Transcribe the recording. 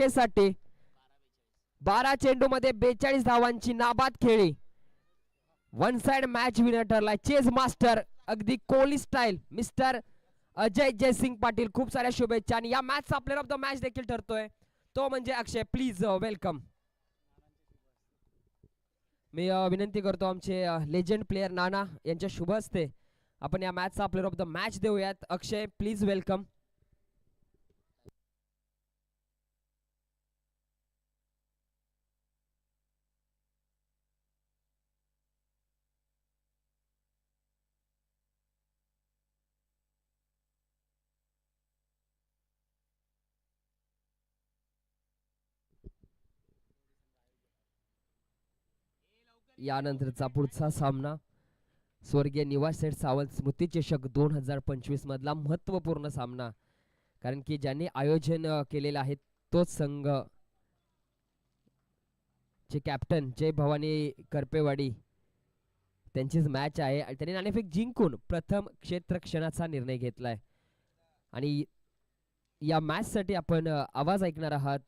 साठी 12 चेंडू मध्ये 42 धावांची नाबाद खेळी. वन साइड मॅच विनर ठरलाय चेस मास्टर अगदी कोहली स्टाईल मिस्टर अजय जयसिंग पाटील. खूप साऱ्या शुभेच्छा. आणि या मॅचचा प्लेअर ऑफ द मॅच देखील ठरतोय तो म्हणजे अक्षय. Please welcome. मी विनंती करतो आमचे लेजंड प्लेयर नाना यांच्या शुभ हस्ते आपण या मॅचचा प्लेअर ऑफ द मॅच देऊयात. अक्षय प्लीज वेलकम. यानंतरचा पुढचा सामना स्वर्गीय निवास सेठ सावंत स्मृती चषक 2025 मधला महत्वपूर्ण सामना. कारण की ज्यांनी आयोजन केलेलं आहे तोच संघ चे कॅप्टन जय भवानी करपेवाडी त्यांचीच मॅच आहे. त्यांनी नाणेफेक जिंकून प्रथम क्षेत्ररक्षणाचा निर्णय घेतलाय. आणि या मॅच साठी आपण आवाज ऐकणार आहात